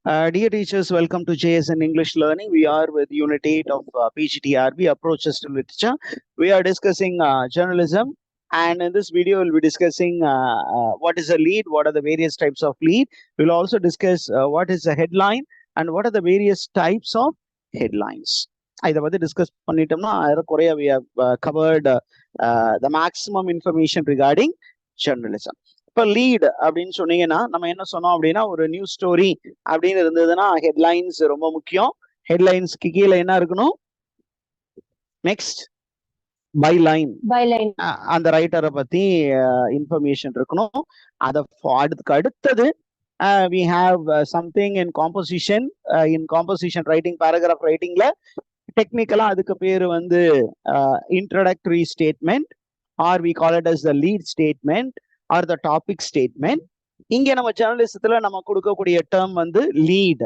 Dear teachers, welcome to JSN English Learning. We are with Unit 8 of PGTRB, Approaches to Literature. We are discussing journalism, and in this video, we'll be discussing what is a lead, what are the various types of lead. We'll also discuss what is a headline and what are the various types of headlines. இதை பற்றி discuss பண்ணிட்டோம்னா குறைய we have covered the maximum information regarding journalism. இப்போ lead அப்படின்னு சொன்னீங்கன்னா நம்ம என்ன சொன்னோம் அப்படின்னா ஒரு நியூஸ் ஸ்டோரி அப்படின்னு இருந்ததுன்னா ஹெட்லைன்ஸ் ரொம்ப முக்கியம். ஹெட்லைன்ஸ்க்கு கீழே என்ன இருக்கணும்? நெக்ஸ்ட் பைலைன், அந்த ரைட்டரை பத்தி இன்ஃபர்மேஷன் இருக்கணும். அதுக்கு அடுத்தது we have something in composition writing, paragraph writingல டெக்னிக்கலா அதுக்கு பேரு வந்து introductory statement, or we call it as the lead statement or the topic statement. இங்க நம்ம ஜேர்னலிசத்துல நம்ம கொடுக்கக்கூடிய டேர்ம் வந்து லீட்.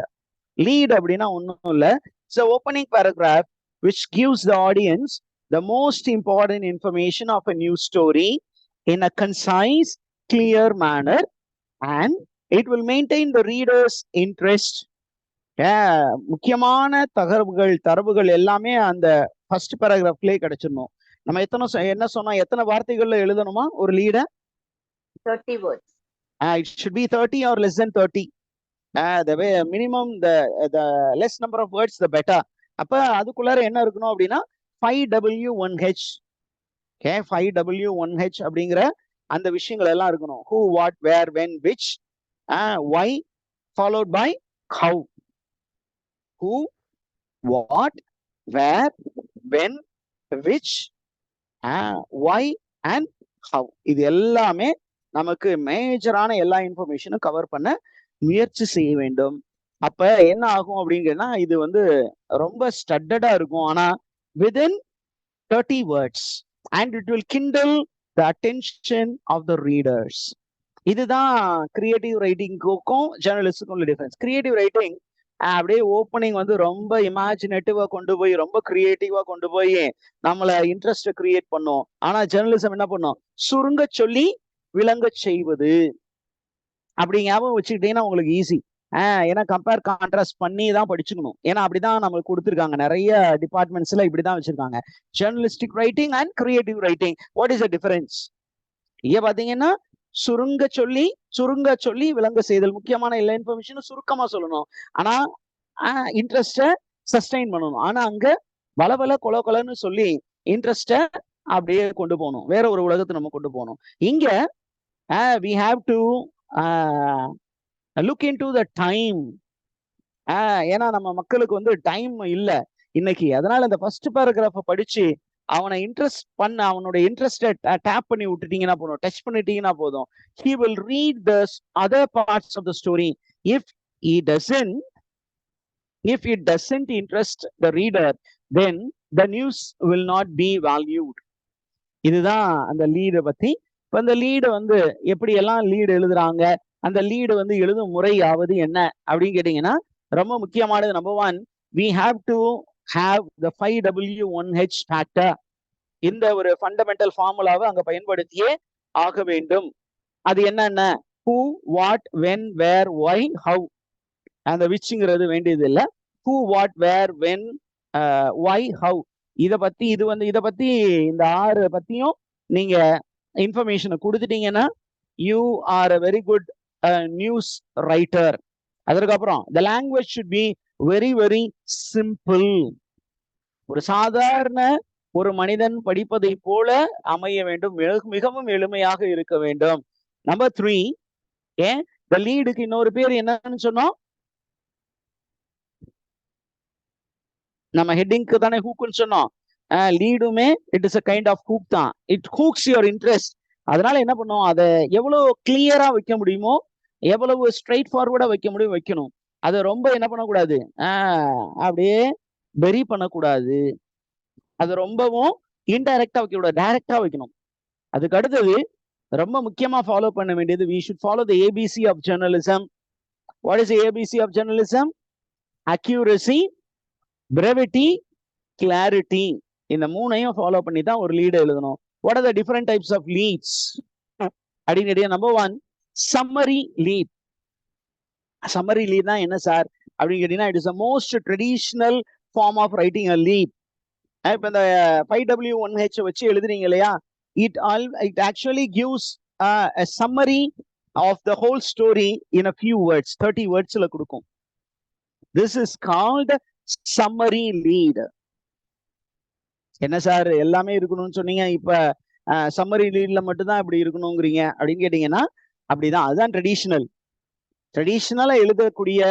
லீட் அப்படின்னா ஒன்றும் இல்லை, it's opening paragraph which gives the audience the most important information of a news story in a concise, clear manner, and it will maintain the reader's interest. முக்கியமான தரவுகள் எல்லாமே அந்த ஃபர்ஸ்ட் பேராகிராஃப்லயே கிடைச்சிடணும். நம்ம என்ன சொன்னோம், எத்தனை வார்த்தைகள்ல எழுதணுமா ஒரு லீட? 30 words. It should be 30 or less than 30. The way minimum, the less number of words the better. அப்ப அதுக்குள்ளார என்ன இருக்கணும் அப்படின்னா 5W1H. 5W1H அப்படிங்கிற அந்த விஷயங்கள் எல்லாம் இருக்கணும். Who, what, where, when, which, why, followed by how. Who, what, where, when, which, why and how. இது எல்லாமே நமக்கு மேஜரான எல்லா இன்ஃபர்மேஷனும் கவர் பண்ண முயற்சி செய்ய வேண்டும். அப்ப என்ன ஆகும் அப்படிங்கன்னா இது வந்து ரொம்ப ஸ்டட்டடா இருக்கும். ஆனா within 30 words and it will kindle the attention of the readers. இதுதான் கிரியேட்டிவ் ரைட்டிங்க்கும் ஜேர்னலிஸ்டுக்கும் உள்ள டிஃபரன்ஸ். கிரியேட்டிவ் ரைட்டிங் அப்படியே ஓப்பனிங் வந்து ரொம்ப இமேஜினேட்டிவா கொண்டு போய் ரொம்ப கிரியேட்டிவா கொண்டு போய் நம்மளை இன்ட்ரெஸ்ட கிரியேட் பண்ணும். ஆனா ஜேர்னலிசம் என்ன பண்ணும்? சுருங்க சொல்லி விளங்க செய்வது. அப்படி ஞாபகம் வச்சுக்கிட்டீங்கன்னா உங்களுக்கு ஈஸி. ஏன்னா கம்பேர் கான்ட்ராஸ்ட் பண்ணி தான் படிச்சுக்கணும். ஏன்னா அப்படிதான் நம்மளுக்கு கொடுத்துருக்காங்க, நிறைய டிபார்ட்மெண்ட்ஸ்ல இப்படிதான் வச்சிருக்காங்க. Journalistic writing and creative writing, what is the difference? இங்க பாத்தீங்கன்னா சுருங்க சொல்லி விளங்க செய்தல். முக்கியமான எல்லா இன்ஃபர்மேஷனும் சுருக்கமா சொல்லணும், ஆனா இன்ட்ரெஸ்ட சஸ்டைன் பண்ணணும். ஆனா அங்க வளவல கொலன்னு சொல்லி இன்ட்ரெஸ்ட அப்படியே கொண்டு போகணும், வேற ஒரு உலகத்தை நம்ம கொண்டு போகணும். இங்க we have to look into the time. ஏன்னா நம்ம மக்களுக்கு வந்து டைம் இல்லை இன்னைக்கு. அதனால இந்த ஃபர்ஸ்ட் பேராகிராஃபை படிச்சு அவனை இன்ட்ரெஸ்ட் பண்ண, அவனுடைய இன்ட்ரெஸ்ட டேப் பண்ணி விட்டுட்டீங்கன்னா போதும், டச் பண்ணிட்டீங்கன்னா போதும். he will read the other parts of the story. if it doesn't interest the reader, then the news will not be valued. இதுதான் அந்த லீடை பத்தி. இப்ப அந்த லீடை வந்து எப்படி எல்லாம் லீடு எழுதுறாங்க, அந்த லீடு வந்து எழுதும் முறையாவது என்ன அப்படின்னு கேட்டீங்கன்னா ரொம்ப முக்கியமானது. Number 1, we have to have the 5W1H factor. இந்த ஒரு ஃபண்டமெண்டல் ஃபார்முலாவை அங்க பயன்படுத்தியே ஆக வேண்டும். அது என்னென்ன? who, what, when, where, why, how. அந்த விச்ங்கிறது வேண்டியது இல்லை. who, what, where, when, why, how. இதை பத்தி இந்த 6 பத்தியும் நீங்க இன்ஃபர்மேஷனை கொடுத்துட்டீங்கன்னா you are a very good news writer. அதற்கப்புறம் the language should be very very simple. ஒரு சாதாரண ஒரு மனிதன் படிப்பதை போல அமைய வேண்டும், மிகவும் எளிமையாக இருக்க வேண்டும். நம்பர் 3, the லீடுக்கு இன்னொரு பேர் என்னன்னு சொன்னோம்? நம்ம ஹெட்டிங்க்கு தானே ஹூக்குன்னு சொன்னோம். லீடுமே it is a kind of hook தான். It hooks your interest. அதனால என்ன பண்ணும், அதை எவ்வளவு கிளியரா வைக்க முடியுமோ, எவ்வளவு ஸ்ட்ரைட் ஃபார்வர்டா வைக்க முடியும் வைக்கணும். அதை ரொம்ப என்ன பண்ணக்கூடாது, அப்படியே பெரி பண்ணக்கூடாது. அது ரொம்பவும் இன்டைரக்டா வைக்க கூடாது, டைரக்டா வைக்கணும். அதுக்கு அடுத்தது ரொம்ப முக்கியமா ஃபாலோ பண்ண வேண்டியது, we should follow the ABC of journalism. What is the ABC of journalism? Accuracy, brevity, clarity. இந்த 3ஐயும் ஃபாலோ பண்ணி தான் ஒரு லீடு எழுதணும். What are the different types of leads? அப்படின்னு. Number 1, summary lead. சம்மரி லீட்னா என்ன சார் அப்படின்னு கேட்டீங்கன்னா, it is the most traditional form of writing a lead. இப்ப இந்த 5W1H வச்சு எழுதுறீங்க இல்லையா, it actually gives a summary of the whole story in a few words, 30 wordsல கொடுக்கும். This is called summary lead. என்ன சார் எல்லாமே இருக்கணும்னு சொன்னீங்க, இப்ப சம்மரி லீட்ல மட்டும்தான் இப்படி இருக்கணுங்கிறீங்க அப்படின்னு கேட்டீங்கன்னா, அப்படிதான், அதுதான் ட்ரெடிஷ்னலா எழுதக்கூடிய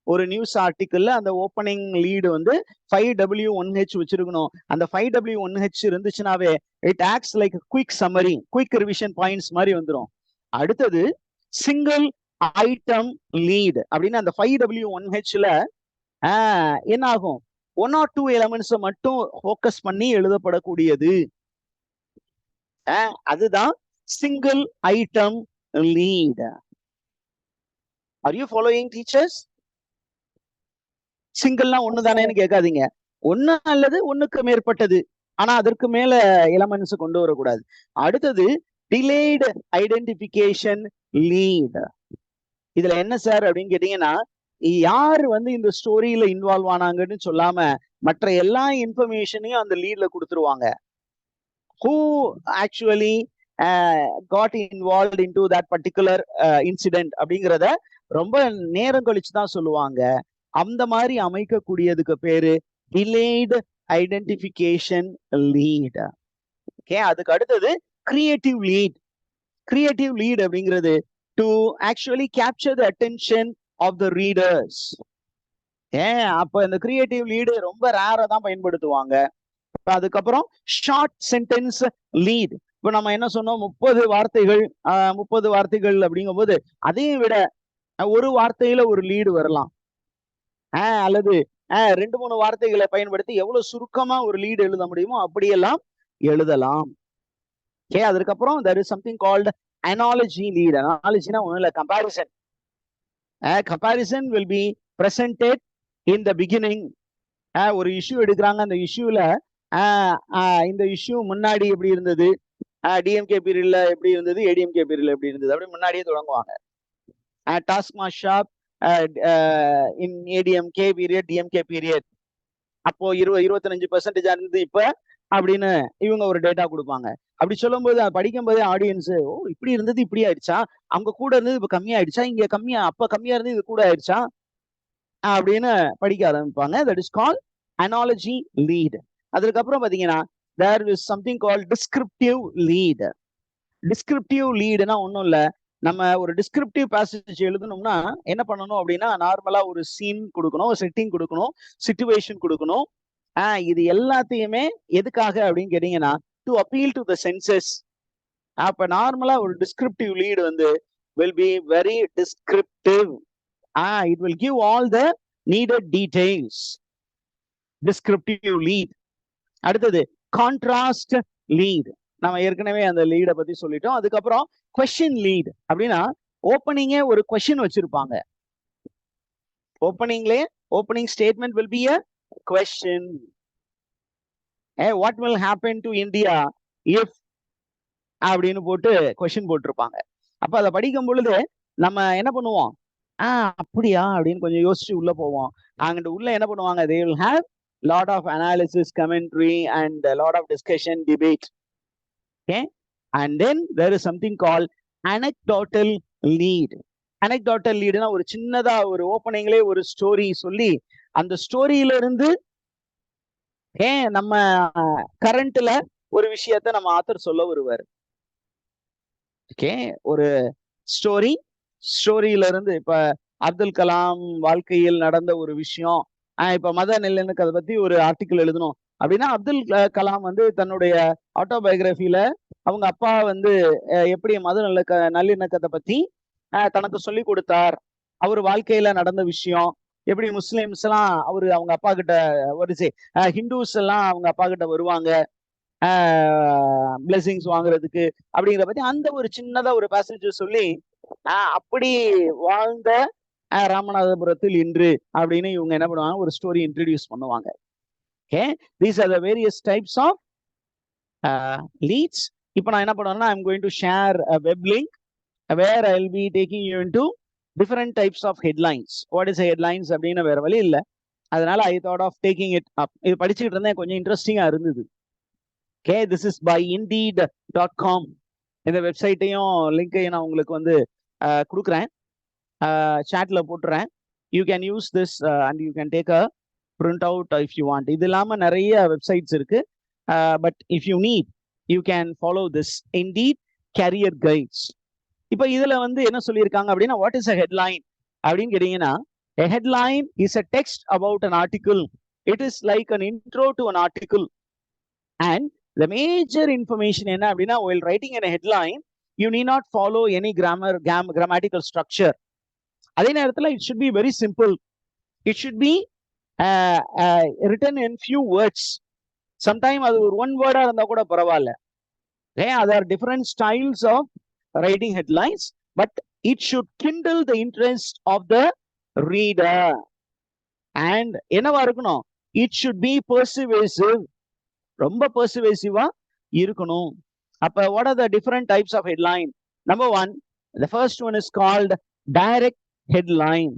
ஒரு நியூஸ் ஆர்டிக்கிள்ல அந்த ஓப்பனிங் லீடு வந்து 5W1H வச்சிருக்கணும். அந்த 5W1H இருந்துச்சுனாவே it acts like quick summary, quick revision points மாதிரி வந்துடும். அடுத்தது சிங்கிள் ஐட்டம் லீட் அப்படின்னு அந்த 5W1Hல என்ன ஆகும், 1 or 2 எலமெண்ட்ஸை மட்டும் ஃபோக்கஸ் பண்ணி எழுதப்படக்கூடியது. அதுதான் single item lead. Are you following teachers? சிங்கிள்னா ஒண்ணு தானேன்னு கேட்காதீங்க, ஒண்ணு அல்லது ஒண்ணுக்கு மேற்பட்டது, ஆனா அதற்கு மேல எலமெண்ட்ஸ் கொண்டு வரக்கூடாது. அடுத்தது டிலேடு ஐடென்டிபிகேஷன் லீட். இதுல என்ன சார் அப்படின்னு கேட்டீங்கன்னா, யார் வந்து இந்த ஸ்டோரியில இன்வால்வ் ஆனாங்கன்னு சொல்லாம மற்ற எல்லா இன்ஃபர்மேஷனையும் அந்த லீட்ல கொடுத்துருவாங்க. who actually got involved into that particular incident அப்படிங்கிறத ரொம்ப நேரம் கழிச்சு தான் சொல்லுவாங்க. அந்த மாதிரி அமைக்கக்கூடியதுக்கு பேரு டிலேடு ஐடென்டிபிகேஷன் லீட். ஓகே, அதுக்கு அடுத்தது கிரியேட்டிவ் லீட். கிரியேட்டிவ் லீட் அப்படிங்கிறது to actually capture the attention of the readers. அப்ப இந்த கிரியேட்டிவ் லீடு ரொம்ப ரேரா தான் பயன்படுத்துவாங்க. அதுக்கப்புறம் ஷார்ட் சென்டென்ஸ் லீட். இப்ப நம்ம என்ன சொன்னோம், 30 வார்த்தைகள் 30 வார்த்தைகள் அப்படிங்கும் போது அதையும் விட ஒரு வார்த்தையில ஒரு லீடு வரலாம், அல்லது 2-3 வார்த்தைகளை பயன்படுத்தி எவ்வளவு சுருக்கமா ஒரு லீடு எழுத முடியுமோ அப்படியெல்லாம் எழுதலாம். ஓகே, அதுக்கப்புறம் there is something called analogy lead. Analogyனா ஒண்ணும் இல்ல, comparison. Comparison will be presented in the beginning. ஒரு இஷ்யூ எடுக்கிறாங்க, அந்த இஷ்யூல இந்த இஷ்யூ முன்னாடி எப்படி இருந்தது, டிஎம்கே பீரியட்ல எப்படி இருந்தது, ஏடிஎம்கே பீரியட்ல எப்படி இருந்தது, அப்படி முன்னாடியே தொடங்குவாங்க. TASMAC shop in ADMK period, DMK period அப்போ 25% இருந்து இப்ப அப்படின்னு இவங்க ஒரு டேட்டா கொடுப்பாங்க. அப்படி சொல்லும் போது படிக்கும் போதே ஆடியன்ஸ், ஓ இப்படி இருந்தது இப்படி ஆயிடுச்சா, அவங்க கூட இருந்தது இப்ப கம்மியாயிடுச்சா, இங்க கம்மியா அப்ப கம்மியா இருந்தது இது கூட ஆயிடுச்சா அப்படின்னு படிக்க ஆரம்பிப்பாங்க. That is called analogy lead. அதுக்கப்புறம் பாத்தீங்கன்னா there is something called descriptive lead. descriptive leadனா ஒண்ணும் இல்ல, நம்ம ஒரு டிஸ்கிரிப்டிவ் பேசேஜ் எழுதணும்னா என்ன பண்ணணும் அப்படின்னா, நார்மலா ஒரு சீன் கொடுக்கணும், செட்டிங் கொடுக்கணும், சிச்சுவேஷன் கொடுக்கணும். இது எல்லாத்தையுமே எதுக்காக அப்படின்னு கேட்டீங்கன்னா, to appeal to the census. அப்ப நார்மலா ஒரு டிஸ்கிரிப்டிவ் லீடு வந்து will be very descriptive. It will give all the needed details. descriptive lead. அடுத்தது கான்ட்ராஸ்ட் லீட். நம்ம ஏற்கனவே அந்த லீடை பத்தி சொல்லிட்டோம். அதுக்கப்புறம் கொஸ்டின் லீட் அப்படின்னா, ஓப்பனிங்கே ஒரு கொஸ்டின் வச்சிருப்பாங்க. Opening statement will be a question. what will happen to India if அப்படின்னு போட்டு கொஸ்டின் போட்டிருப்பாங்க. அப்ப அதை படிக்கும் பொழுது நம்ம என்ன பண்ணுவோம், அப்படியா அப்படின்னு கொஞ்சம் யோசிச்சு உள்ள போவோம். அங்கிட்டு உள்ள என்ன பண்ணுவாங்க, they will have lot of analysis, commentary and a lot of discussion, debate. Okay, and then there is something called anecdotal lead. anecdotal leadனா ஒரு சின்னதா ஒரு ஓப்பனிங்லயே ஒரு ஸ்டோரி சொல்லி அந்த ஸ்டோரியில இருந்து நம்ம கரண்ட்ல ஒரு விஷயத்த நம்ம ஆத்தர் சொல்ல வருவார். ஓகே, ஒரு ஸ்டோரியில இருந்து இப்ப அப்துல் கலாம் வாழ்க்கையில் நடந்த ஒரு விஷயம், இப்ப மத நல்லிணக்கு அதை பத்தி ஒரு ஆர்டிக்கிள் எழுதணும் அப்படின்னா, அப்துல் கலாம் வந்து தன்னுடைய ஆட்டோபயோகிராஃபில அவங்க அப்பா வந்து எப்படி மத நல்லிணக்கத்தை பத்தி தனக்கு சொல்லி கொடுத்தார், அவர் வாழ்க்கையில நடந்த விஷயம், எப்படி முஸ்லிம்ஸ் எல்லாம் அவங்க அப்பா கிட்ட வருது, ஹிந்துஸ் எல்லாம் அவங்க அப்பா கிட்ட வருவாங்க பிளெஸிங்ஸ் வாங்குறதுக்கு அப்படிங்கிற பத்தி அந்த ஒரு சின்னதா ஒரு பேசேஜ் சொல்லி, அப்படி வாழ்ந்த ராமநாதபுரத்தில் இன்று அப்படின்னு இவங்க என்ன பண்ணுவாங்க, ஒரு ஸ்டோரி இன்ட்ரடியூஸ் பண்ணுவாங்க. Okay, these are the various types of leads. இப்போ நான் என்ன பண்ணுவேன்னா, I am going to share a web link where I will be taking you into different types of headlines. What is a headlines அப்படின்னா வேற வழி இல்லை. அதனால I thought of taking it up. இது படிச்சுக்கிட்டு இருந்தேன், கொஞ்சம் இன்ட்ரெஸ்டிங்கா இருந்தது. Okay, this is by indeed.com. இந்த வெப்சைட்டையும் லிங்கையும் நான் உங்களுக்கு வந்து கொடுக்குறேன், chatல போட்டுறேன். You can use this and you can take a print out if you want. இது இல்லாம நிறைய வெப்சைட்ஸ் இருக்கு, but if you need you can follow this Indeed career guides. இப்போ இதுல வந்து என்ன சொல்லியிருக்காங்க அப்படின்னா, what is a headline அப்படின்னு கேட்டீங்கன்னா, a headline is a text about an article. It is like an intro to an article, and the major information என்ன அப்படின்னா, while writing in a headline you need not follow any grammatical structure. அதே நேரத்துல it should be very simple. It should be written in few words. Sometime அது ஒரு one word இருந்தா கூட பரவாயில்ல. There are different styles of writing headlines, but it should kindle the interest of the reader. And என்னவா இருக்கணும், it should be persuasive. ரொம்ப persuasive இருக்கணும். அப்ப what are the different types of headline? Number one, the first one is called direct headline.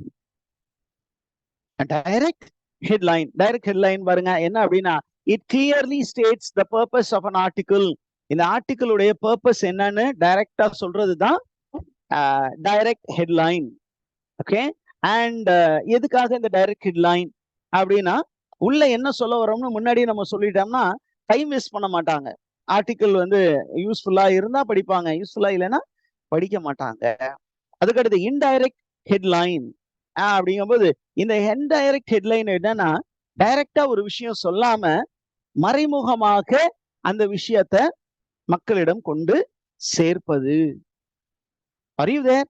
A direct headline பாருங்க என்ன அப்படின்னா, it clearly states the purpose of an article. இந்த article உடைய purpose என்னன்னு டைரக்டா சொல்றதுதான் டைரக்ட் ஹெட்லைன். ஓகே, அண்ட் எதுக்காக இந்த டைரக்ட் ஹெட்லைன் அப்படின்னா, உள்ள என்ன சொல்ல வரோம்னு முன்னாடி நம்ம சொல்லிட்டோம்னா டைம் வேஸ்ட் பண்ண மாட்டாங்க. ஆர்டிக்கிள் வந்து யூஸ்ஃபுல்லா இருந்தா படிப்பாங்க, யூஸ்ஃபுல்லா இல்லைன்னா படிக்க மாட்டாங்க. அதுக்கடுத்து இன்டைரக்ட் ஹெட்லைன் அப்படிங்கும்போது, இந்த இன்டைரக்ட் ஹெட்லைன் என்னன்னா, டைரக்டா ஒரு விஷயம் சொல்லாம மறைமுகமாக அந்த விஷயத்த மக்களிடம் கொண்டு சேர்ப்பது. Are you there?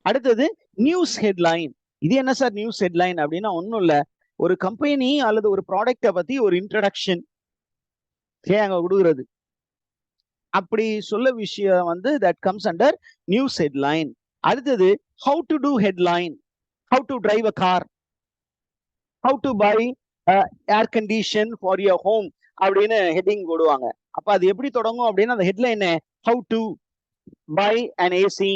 அடுத்தது நியூஸ் ஹெட்லைன். இது என்ன சார் நியூஸ் ஹெட்லைன் அப்படின்னா, ஒன்றும் இல்லை, ஒரு கம்பெனி அல்லது ஒரு ப்ராடக்டை பத்தி ஒரு இன்ட்ரடக்ஷன் அங்க கொடுக்குறது, அப்படி சொல்ல விஷயம் வந்து that comes under news headline. அடுத்தது how to do headline, how to drive a car, how to buy air condition for your home அப்படின்னு ஹெட்டிங் போடுவாங்க. அப்ப அது எப்படி தொடங்கும் அப்படின்னா, அந்த headline how to buy an AC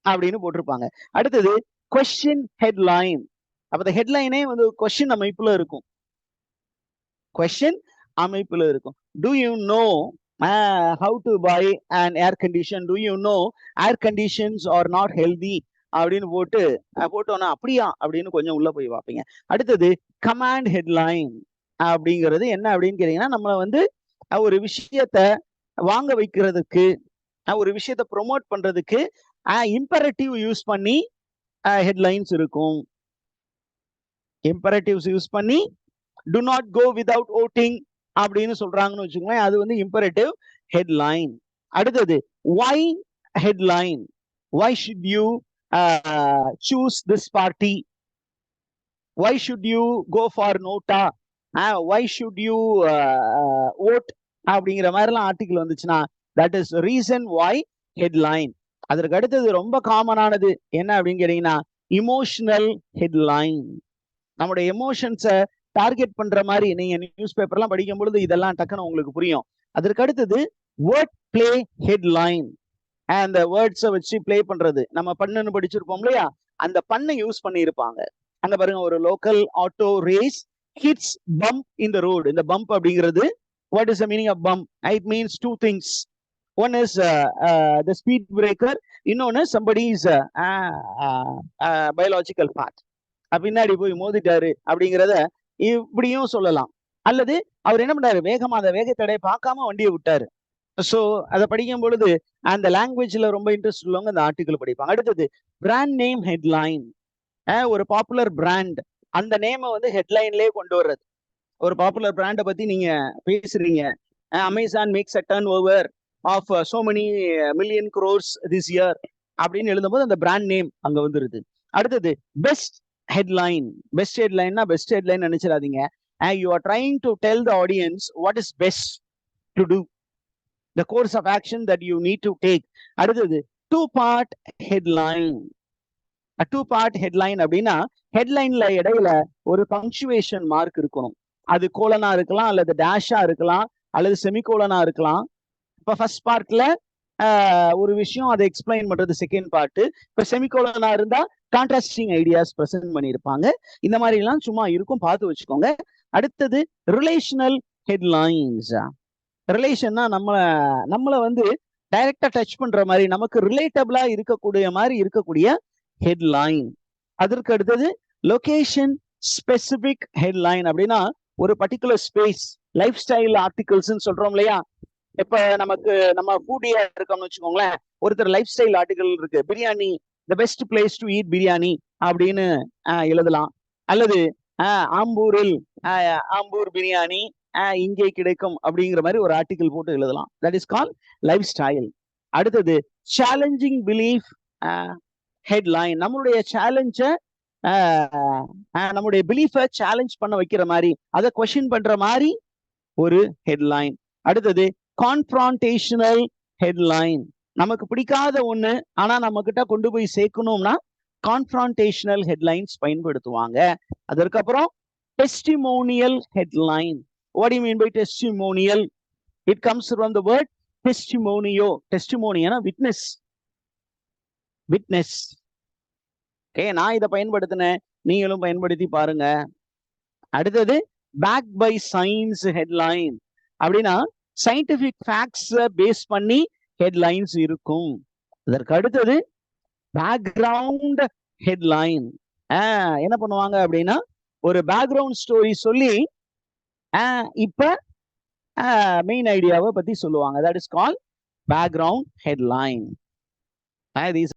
அப்படின்னு போட்டிருப்பாங்க. அடுத்தது கொஸ்டின் ஹெட்லைன். அப்ப இந்த ஹெட்லைனே வந்து கொஸ்டின் அமைப்புல இருக்கும், கொஸ்டின் அமைப்புல இருக்கும். Do you know how to buy an air condition, do you know air conditions are not healthy அப்படின்னு போட்டோன்னா அப்படியா அப்படின்னு கொஞ்சம் உள்ள போய் பார்ப்பீங்க. அடுத்தது கமாண்ட் ஹெட்லைன் அப்படிங்கிறது என்ன அப்படின்னு கேட்டீங்கன்னா, நம்மளை வந்து ஒரு விஷயத்த வாங்க வைக்கிறதுக்கு, ஒரு விஷயத்த ப்ரொமோட் பண்றதுக்கு இம்பரேட்டிவ் யூஸ் பண்ணி ஹெட்லைன்ஸ் இருக்கும். இம்பரேட்டிவ்ஸ் யூஸ் பண்ணி do not go without voting அப்படின்னு சொல்றாங்கன்னு வச்சுக்கோங்களேன், அது வந்து இம்பரேட்டிவ் ஹெட்லைன். அடுத்தது why headline. Why should you choose this party, why should you go for NOTA, why should you vote அப்படிங்கிற மாதிரிலாம் ஆர்டிகிள் வந்துச்சுன்னா that is reason why headline. அதற்கு அடுத்தது ரொம்ப காமனானது என்ன அப்படின்னு கேட்டீங்கன்னா, இமோஷனல் ஹெட்லைன். நம்முடைய எமோஷன்ஸை டார்கெட் பண்ற மாதிரி நீங்க நியூஸ் பேப்பர்லாம் படிக்கும் பொழுது இதெல்லாம் டக்குன்னு உங்களுக்கு புரியும். அதற்கு அடுத்தது வேர்ட் பிளே ஹெட்லைன். அந்த வேர்ட்ஸை வச்சு பிளே பண்றது, நம்ம பண்ணுன்னு படிச்சிருப்போம் இல்லையா, அந்த பண்ணை யூஸ் பண்ணி இருப்பாங்க. அங்க பாருங்க, ஒரு local auto race hits pump in the road. இந்த பம்ப் அப்படிங்கிறது, what is the meaning of bump? It means two things. One is the speed breaker, இன்னொன்னு somebody's biological part. பின்னாடி போய் மோதிட்டாரு அப்படிங்கிறத இப்படியும் சொல்லலாம். அல்லது அவர் என்ன பண்ணாரு, வேகமா அந்த வேகத்தடையை பார்க்காம வண்டியை விட்டாரு. ஸோ அதை படிக்கும் பொழுது அந்த லாங்குவேஜ்ல ரொம்ப இன்ட்ரெஸ்ட் உள்ளவங்க அந்த ஆர்டிகிள் படிப்பாங்க. அடுத்தது பிராண்ட் நேம் ஹெட்லைன். ஒரு பாப்புலர் பிராண்ட், அந்த நேமை வந்து ஹெட்லைன்லேயே கொண்டு வர்றது. ஒரு பாப்புலர் பிராண்டை பத்தி நீங்க பேசுறீங்க, Amazon makes a turn over of so many million crores this year அப்படின்னு எழுதும்போது அந்த பிராண்ட் நேம் அங்க வந்துருது. அடுத்தது பெஸ்ட் ஹெட்லைன். பெஸ்ட் ஹெட்லைன்னா பெஸ்ட் ஹெட்லைன் நினைச்சிடாதீங்க, you are trying to tell the audience what is best to do, the course of action that you need to take. அடுத்தது two part headline. Two part headline அப்படின்னா, ஹெட்லைன்ல இடையில ஒரு punctuation mark இருக்கணும். அது கோலனா இருக்கலாம், அல்லது டேஷா இருக்கலாம், அல்லது செமிகோலனா இருக்கலாம். இப்ப ஃபர்ஸ்ட் பார்ட்ல ஒரு விஷயம் அதை எக்ஸ்பிளைன் பண்றது செகண்ட் பார்ட். இப்ப செமிகோலனா இருந்தா கான்ட்ராஸ்டிங் ஐடியாஸ் பிரசன்ட் பண்ணியிருப்பாங்க. இந்த மாதிரி எல்லாம் சும்மா இருக்கும், பார்த்து வச்சுக்கோங்க. அடுத்தது ரிலேஷனல் ஹெட்லைன்ஸ். ரிலேஷன்னா நம்மள வந்து டைரக்டா டச் பண்ற மாதிரி, நமக்கு ரிலேட்டபிளா இருக்கக்கூடிய ஹெட்லைன். அதற்கு அடுத்தது லொகேஷன் ஸ்பெசிபிக் ஹெட்லைன். அப்படின்னா ஒரு particular space, life style articles சொல்றோம் இல்லையா. இப்ப நம்ம ஃபுட்டியா இருக்கோம்னு வச்சுக்கோங்களேன், ஒருத்தர் லைஃப் ஸ்டைல் ஆர்டிகல் இருக்கு, biryani the best place to eat biryani அப்படின்னு எழுதலாம். அல்லது ஆம்பூர் பிரியாணி இங்கே கிடைக்கும் அப்படிங்கிற மாதிரி ஒரு ஆர்டிகல் போட்டு எழுதலாம். That is call life style. அடுத்தது சேலஞ்சிங் பிலீஃப் ஹெட்லைன். நம்மளுடைய சேலஞ்ச நம்முடைய பிலீஃபை சேலஞ்ச் பண்ண வைக்கிற மாதிரி, அதை கொஸ்டின் பண்ற மாதிரி ஒரு ஹெட்லைன். அடுத்தது கான்ஃப்ரான்டேஷனல் ஹெட்லைன். நமக்கு பிடிக்காத ஒண்ணு ஆனா நம்ம கிட்ட கொண்டு போய் சேர்க்கணும்னா கான்ஃப்ரான்டேஷனல் ஹெட்லைன்ஸ் பயன்படுத்துவாங்க. அதற்கப்புறம் testimonial headline. What do you mean by testimonial? It comes from the word testimonio. Testimoniana witness. Witness. Okay, நான் இதை பயன்படுத்தினேன், நீங்களும் பயன்படுத்தி பாருங்க. அடுத்தது பேக் பை சயின்ஸ் ஹெட்லைன். அப்படின்னா சயின்டிபிக் ஃபேக்ட்ஸ் பேஸ் பண்ணி ஹெட்லைன்ஸ் இருக்கும். அதற்கு அடுத்தது பேக்ரவுண்ட் ஹெட்லைன். என்ன பண்ணுவாங்க அப்படின்னா ஒரு பேக்ரவுண்ட் ஸ்டோரி சொல்லி இப்ப மெயின் ஐடியாவை பத்தி சொல்லுவாங்க. That is call background headline.